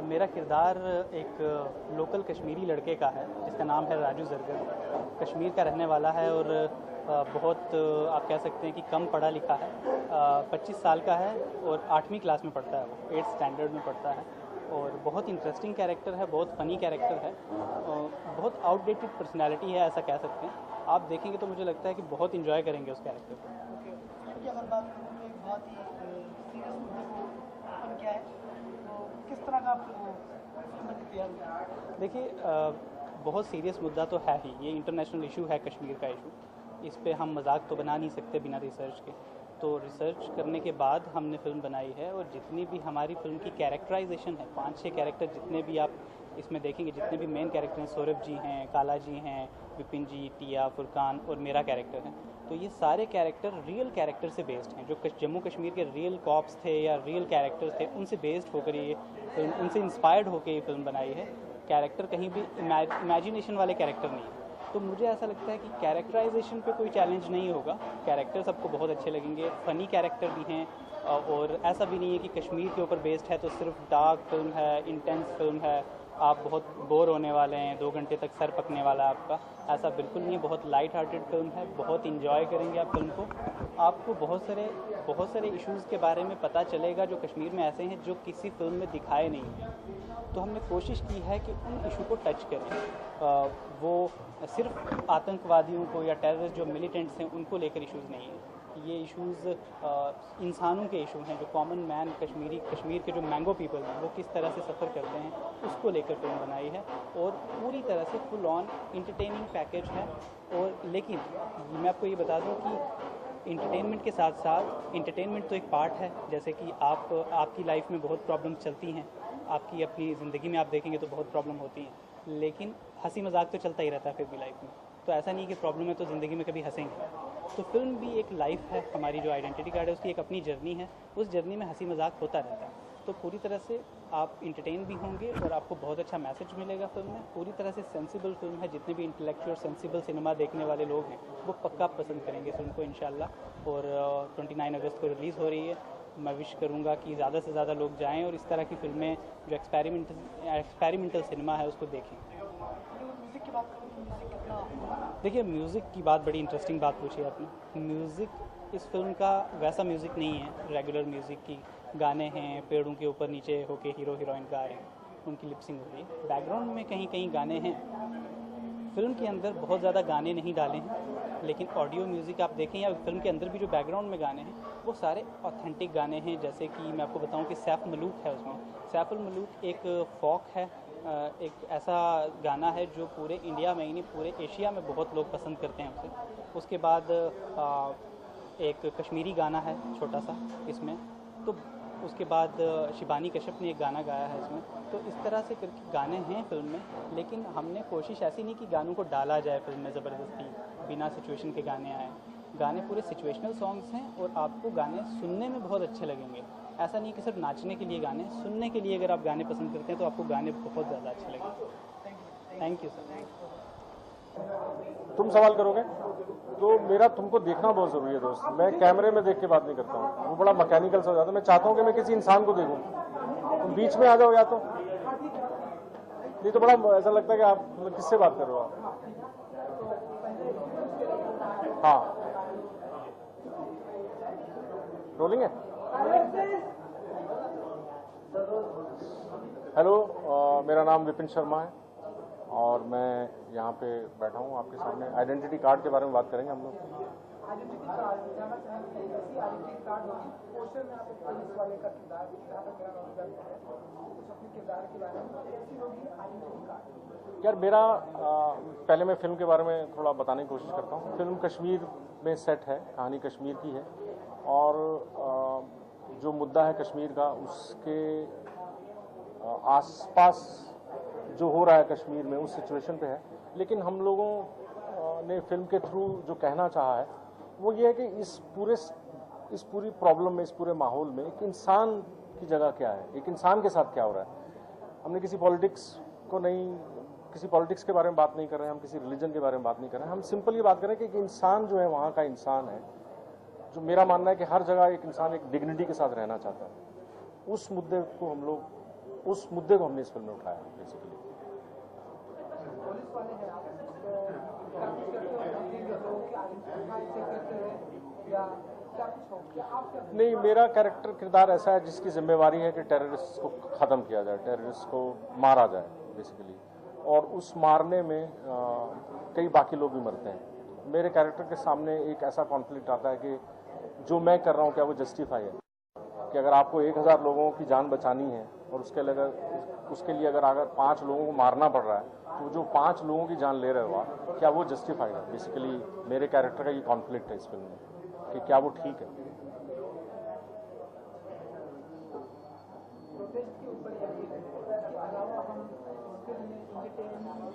मेरा किरदार एक लोकल कश्मीरी लड़के का है जिसका नाम है राजू जरगर। कश्मीर का रहने वाला है और बहुत आप कह सकते हैं कि कम पढ़ा लिखा है। 25 साल का है और 8वीं क्लास में पढ़ता है, वो 8th स्टैंडर्ड में पढ़ता है और बहुत इंटरेस्टिंग कैरेक्टर है, बहुत फ़नी कैरेक्टर है, बहुत आउटडेटेड पर्सनैलिटी है ऐसा कह सकते हैं। आप देखेंगे तो मुझे लगता है कि बहुत इंजॉय करेंगे उस कैरेक्टर को। फिल्म की अगर बात करूँ तो एक बहुत ही सीरियस मुद्दे को ओपन किया है, तो किस तरह का आप फिल्म बनने तैयार हुए? देखिए, बहुत सीरियस मुद्दा तो है ही, ये इंटरनेशनल इशू है कश्मीर का इशू। इस पे हम मजाक तो बना नहीं सकते बिना रिसर्च के। तो रिसर्च करने के बाद हमने फिल्म बनाई है और जितनी भी हमारी फिल्म की कैरेक्टराइजेशन है, 5-6 कैरेक्टर जितने भी आप इसमें देखेंगे, जितने भी मेन कैरेक्टर हैं, सौरभ जी हैं, काला जी हैं, विपिन जी, टिया, फुरकान और मेरा कैरेक्टर है, तो ये सारे कैरेक्टर रियल कैरेक्टर से बेस्ड हैं। जो जम्मू कश्मीर के रियल कॉप्स थे या रियल कैरेक्टर्स थे, उनसे बेस्ड होकर ये फिल्म, उनसे इंस्पायर्ड होकर ये फिल्म बनाई है। कैरेक्टर कहीं भी इमेजिनेशन वाले कैरेक्टर नहीं है। तो मुझे ऐसा लगता है कि कैरेक्टराइजेशन पे कोई चैलेंज नहीं होगा। कैरेक्टर सबको बहुत अच्छे लगेंगे, फ़नी कैरेक्टर भी हैं और ऐसा भी नहीं है कि कश्मीर के ऊपर बेस्ड है तो सिर्फ डार्क फिल्म है, इंटेंस फिल्म है, आप बहुत बोर होने वाले हैं, 2 घंटे तक सर पकने वाला है आपका। ऐसा बिल्कुल नहीं है, बहुत लाइट हार्टेड फिल्म है, बहुत इंजॉय करेंगे आप फिल्म को। आपको बहुत सारे इश्यूज़ के बारे में पता चलेगा जो कश्मीर में ऐसे हैं जो किसी फिल्म में दिखाए नहीं हैं। तो हमने कोशिश की है कि उन इशू को टच करें। वो सिर्फ आतंकवादियों को या टेररिस्ट जो मिलिटेंट्स हैं उनको लेकर इश्यूज़ नहीं है। ये इश्यूज़ इंसानों के इशू हैं, जो कॉमन मैन कश्मीर के जो मैंगो पीपल हैं वो किस तरह से सफ़र करते हैं, उसको लेकर फिल्म बनाई है और पूरी तरह से फुल ऑन इंटरटेनिंग पैकेज है। और लेकिन मैं आपको ये बता दूं कि इंटरटेनमेंट के साथ साथ, इंटरटेनमेंट तो एक पार्ट है, जैसे कि आपकी लाइफ में बहुत प्रॉब्लम्स चलती हैं, आपकी अपनी ज़िंदगी में आप देखेंगे तो बहुत प्रॉब्लम होती हैं, लेकिन हंसी मजाक तो चलता ही रहता है फिर भी लाइफ में। तो ऐसा नहीं कि प्रॉब्लम है तो ज़िंदगी में कभी हंसेंगे। तो फिल्म भी एक लाइफ है, हमारी जो आइडेंटिटी कार्ड है उसकी एक अपनी जर्नी है, उस जर्नी में हंसी मजाक होता रहता है। तो पूरी तरह से आप इंटरटेन भी होंगे और आपको बहुत अच्छा मैसेज मिलेगा फिल्म में। पूरी तरह से सेंसिबल फिल्म है, जितने भी इंटेलेक्चुअल सेंसिबल सिनेमा देखने वाले लोग हैं वो पक्का पसंद करेंगे फिल्म को इंशाल्लाह। और 29 अगस्त को रिलीज़ हो रही है। मैं विश करूंगा कि ज़्यादा से ज़्यादा लोग जाएं और इस तरह की फिल्में जो एक्सपेरिमेंटल सिनेमा है उसको देखें। म्यूजिक की बात करूँ तो म्यूजिक कितना? देखिए, म्यूज़िक की बात बड़ी इंटरेस्टिंग बात पूछी आपने। म्यूज़िक इस फिल्म का वैसा म्यूज़िक नहीं है रेगुलर म्यूज़िक की। गाने हैं, पेड़ों के ऊपर नीचे होके हीरो हीरोइन गा रहे हैं, उनकी लिपसिंग हो रही है। बैकग्राउंड में कहीं कहीं गाने हैं। फिल्म के अंदर बहुत ज़्यादा गाने नहीं डाले हैं, लेकिन ऑडियो म्यूज़िक आप देखें या फिल्म के अंदर भी जो बैकग्राउंड में गाने हैं वो सारे ऑथेंटिक गाने हैं। जैसे कि मैं आपको बताऊं कि सैफ मलूक है उसमें। सैफ मलूक एक फ़ोक है, एक ऐसा गाना है जो पूरे इंडिया में ही नहीं पूरे एशिया में बहुत लोग पसंद करते हैं उसे। उसके बाद एक कश्मीरी गाना है छोटा सा इसमें। तो उसके बाद शिबानी कश्यप ने एक गाना गाया है इसमें। तो इस तरह से करके गाने हैं फिल्म में, लेकिन हमने कोशिश ऐसी नहीं कि गानों को डाला जाए फिल्म में ज़बरदस्ती, बिना सिचुएशन के गाने आए। गाने पूरे सिचुएशनल सॉन्ग्स हैं और आपको गाने सुनने में बहुत अच्छे लगेंगे। ऐसा नहीं कि सिर्फ नाचने के लिए गाने, सुनने के लिए अगर आप गाने पसंद करते हैं तो आपको गाने बहुत ज़्यादा अच्छे लगेंगे। Thank you sir. तुम सवाल करोगे तो मेरा तुमको देखना बहुत जरूरी है दोस्त। मैं कैमरे में देख के बात नहीं करता हूँ, वो बड़ा मैकेनिकल सा हो जाता है। मैं चाहता हूँ कि मैं किसी इंसान को देखूं। तुम बीच में आ जाओ या तो नहीं तो बड़ा ऐसा लगता है कि आप किससे बात कर रहे हो आप। हाँ, रोलिंग है। हेलो, मेरा नाम विपिन शर्मा है और मैं यहाँ पे बैठा हूँ आपके सामने। आइडेंटिटी कार्ड के बारे में बात करेंगे हम लोग। आइडेंटिटी कार्ड जानना चाहेंगे, जैसी आइडेंटिटी कार्ड होगी, पोस्टर में आप एक पुलिस वाले का किरदार, जहाँ तक मेरा नॉलेज है, कुछ अपने किरदार के बारे में, ऐसी होगी आइडेंटिटी कार्ड। यार मेरा पहले मैं फिल्म के बारे में थोड़ा बताने की कोशिश करता हूँ। फिल्म कश्मीर में सेट है, कहानी कश्मीर की है और जो मुद्दा है कश्मीर का उसके आसपास जो हो रहा है कश्मीर में उस सिचुएशन पे है। लेकिन हम लोगों ने फिल्म के थ्रू जो कहना चाहा है वो ये है कि इस पूरी प्रॉब्लम में, इस पूरे माहौल में एक इंसान की जगह क्या है, एक इंसान के साथ क्या हो रहा है। हमने किसी पॉलिटिक्स के बारे में बात नहीं कर रहे हैं, हम किसी रिलीजन के बारे में बात नहीं कर रहे हैं। हम सिंपल ये बात कर रहे हैं कि एक इंसान जो है वहाँ का इंसान है, जो मेरा मानना है कि हर जगह एक इंसान एक डिग्निटी के साथ रहना चाहता है। उस मुद्दे को हम लोग उस मुद्दे को हमने इस फिल्म में उठाया बेसिकली। पुलिस वाले हैं आप, काफी लोगों की आइडेंटिफाई से करते हैं या क्या कुछ हो, क्या आप क्या? नहीं, मेरा कैरेक्टर किरदार ऐसा है जिसकी जिम्मेवारी है कि टेररिस्ट को ख़त्म किया जाए, टेररिस्ट को मारा जाए बेसिकली, और उस मारने में कई बाकी लोग भी मरते हैं। मेरे कैरेक्टर के सामने एक ऐसा कॉन्फ्लिक्ट आता है कि जो मैं कर रहा हूँ क्या वो जस्टिफाई है, कि अगर आपको 1000 लोगों की जान बचानी है और उसके लिए अगर 5 लोगों को मारना पड़ रहा है, तो जो 5 लोगों की जान ले रहे हो आप, क्या वो जस्टिफाइड है? बेसिकली मेरे कैरेक्टर का ये कॉन्फ्लिक्ट है इस फिल्म में कि क्या वो ठीक है। प्रोटेस्ट के ऊपर अलावा हम फिल्म में एंटरटेनमेंट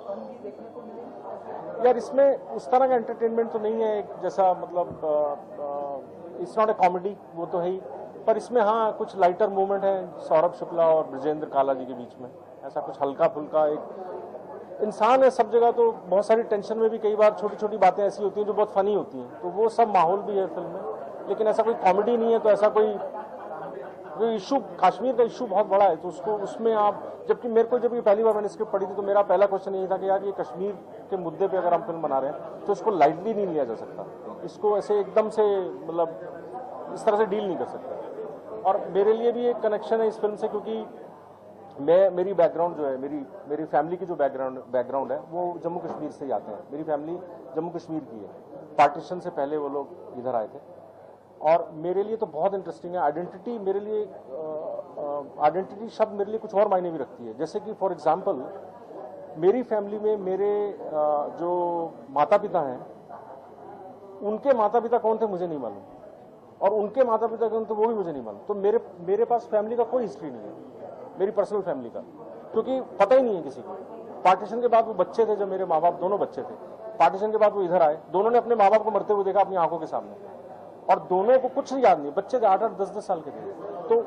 फन भी देखने को मिलेंगे यार, इसमें उस तरह का एंटरटेनमेंट तो नहीं है, जैसा मतलब इट्स नॉट ए कॉमेडी, वो तो है ही, पर इसमें हाँ कुछ लाइटर मूवमेंट है सौरभ शुक्ला और ब्रजेंद्र काला जी के बीच में, ऐसा कुछ हल्का फुल्का। एक इंसान है सब जगह, तो बहुत सारी टेंशन में भी कई बार छोटी छोटी बातें ऐसी होती हैं जो बहुत फनी होती हैं, तो वो सब माहौल भी है फिल्म में, लेकिन ऐसा कोई कॉमेडी नहीं है। तो ऐसा कोई इशू, कश्मीर का इशू बहुत बड़ा है, तो उसको उसमें आप, जबकि मेरे को जब ये पहली बार मैंने स्क्रिप्ट पढ़ी थी तो मेरा पहला क्वेश्चन यही था कि यार ये कश्मीर के मुद्दे पे अगर हम फिल्म बना रहे हैं तो इसको लाइटली नहीं लिया जा सकता, इसको ऐसे एकदम से मतलब इस तरह से डील नहीं कर सकता। और मेरे लिए भी एक कनेक्शन है इस फिल्म से, क्योंकि मेरी बैकग्राउंड जो है, मेरी फैमिली की जो बैकग्राउंड है वो जम्मू कश्मीर से ही आते हैं। मेरी फैमिली जम्मू कश्मीर की है, पार्टीशन से पहले वो लोग इधर आए थे, और मेरे लिए तो बहुत इंटरेस्टिंग है। आइडेंटिटी मेरे लिए, आइडेंटिटी शब्द मेरे लिए कुछ और मायने भी रखती है। जैसे कि फॉर एग्जांपल मेरी फैमिली में मेरे जो माता पिता हैं, उनके माता पिता कौन थे मुझे नहीं मालूम, और उनके माता पिता कौन थे वो भी मुझे नहीं मालूम। तो मेरे पास फैमिली का कोई हिस्ट्री नहीं है, मेरी पर्सनल फैमिली का, क्योंकि पता ही नहीं है किसी को। पार्टीशन के बाद वो बच्चे थे, जब मेरे माँ बाप दोनों बच्चे थे, पार्टीशन के बाद वो इधर आए, दोनों ने अपने माँ बाप को मरते हुए देखा अपनी आंखों के सामने, और दोनों को कुछ याद नहीं, बच्चे थे 8-8, 10-10 साल के थे। तो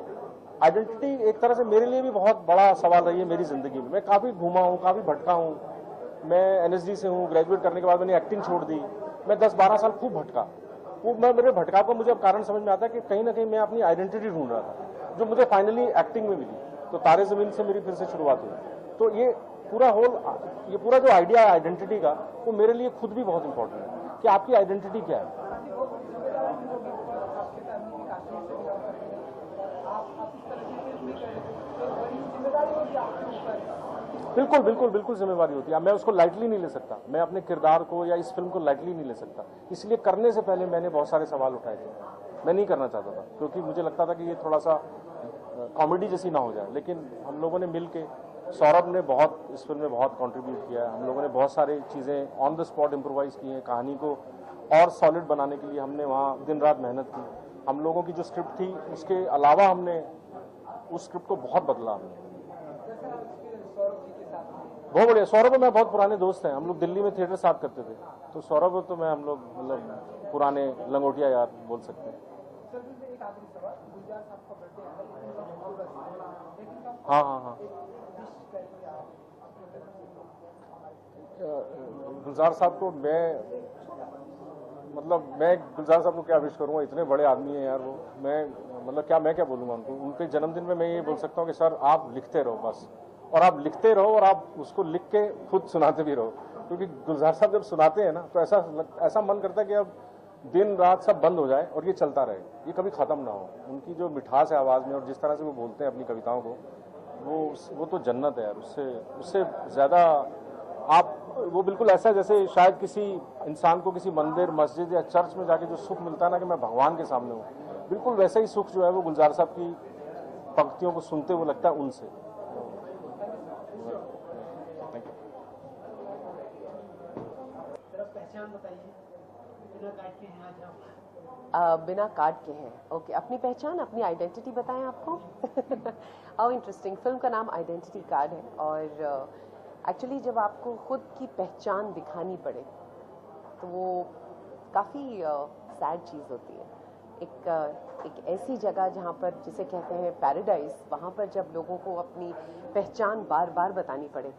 आइडेंटिटी एक तरह से मेरे लिए भी बहुत बड़ा सवाल रही है मेरी जिंदगी में। मैं काफी घूमा हूँ, काफी भटका हूँ। मैं NSD से हूँ, ग्रेजुएट करने के बाद मैंने एक्टिंग छोड़ दी, मैं 10-12 साल खूब भटका। वो मेरे भटकाव का मुझे अब कारण समझ में आता है कि कहीं ना कहीं मैं अपनी आइडेंटिटी ढूंढ रहा था, जो मुझे फाइनली एक्टिंग में मिली। तो तारे जमीन से मेरी फिर से शुरुआत हुई। तो ये पूरा जो आइडिया है आइडेंटिटी का, वो मेरे लिए खुद भी बहुत इंपॉर्टेंट है कि आपकी आइडेंटिटी क्या है। बिल्कुल जिम्मेवारी होती है। मैं उसको लाइटली नहीं ले सकता, मैं अपने किरदार को या इस फिल्म को लाइटली नहीं ले सकता। इसलिए करने से पहले मैंने बहुत सारे सवाल उठाए थे। मैं नहीं करना चाहता था, क्योंकि मुझे लगता था कि ये थोड़ा सा कॉमेडी जैसी ना हो जाए। लेकिन हम लोगों ने मिल के, सौरभ ने बहुत इस फिल्म में बहुत कंट्रीब्यूट किया है। हम लोगों ने बहुत सारी चीज़ें ऑन द स्पॉट इम्प्रोवाइज की हैं। कहानी को और सॉलिड बनाने के लिए हमने वहाँ दिन रात मेहनत की। हम लोगों की जो स्क्रिप्ट थी उसके अलावा हमने उस स्क्रिप्ट को बहुत बदला। हमने बहुत बढ़िया। सौरभ और मैं बहुत पुराने दोस्त हैं, हम लोग दिल्ली में थिएटर साथ करते थे। तो सौरभ तो मैं, हम लोग मतलब पुराने लंगोटिया यार बोल सकते हैं। हाँ। गुलजार साहब को मैं गुलजार साहब को क्या विश करूंगा, इतने बड़े आदमी हैं यार वो। मैं क्या बोलूंगा उनको। उनके जन्मदिन में मैं ये बोल सकता हूँ कि सर आप लिखते रहो बस, और आप लिखते रहो और आप उसको लिख के खुद सुनाते भी रहो। क्योंकि गुलजार साहब जब सुनाते हैं ना, तो ऐसा मन करता है कि अब दिन रात सब बंद हो जाए और ये चलता रहे, ये कभी खत्म ना हो। उनकी जो मिठास है आवाज़ में और जिस तरह से वो बोलते हैं अपनी कविताओं को, वो तो जन्नत है यार। उससे ज़्यादा वो बिल्कुल ऐसा जैसे शायद किसी इंसान को किसी मंदिर, मस्जिद या चर्च में जाके जो सुख मिलता है ना कि मैं भगवान के सामने हूँ, बिल्कुल वैसा ही सुख जो है वो गुलजार साहब की पंक्तियों को सुनते हुए लगता है उनसे। बिना कार्ड के हैं। ओके, अपनी पहचान, अपनी आइडेंटिटी बताएं आपको। How interesting. फिल्म का नाम आइडेंटिटी कार्ड है, और एक्चुअली जब आपको खुद की पहचान दिखानी पड़े तो वो काफ़ी सैड चीज़ होती है। एक ऐसी जगह जहाँ पर, जिसे कहते हैं पैराडाइज, वहाँ पर जब लोगों को अपनी पहचान बार बार बतानी पड़े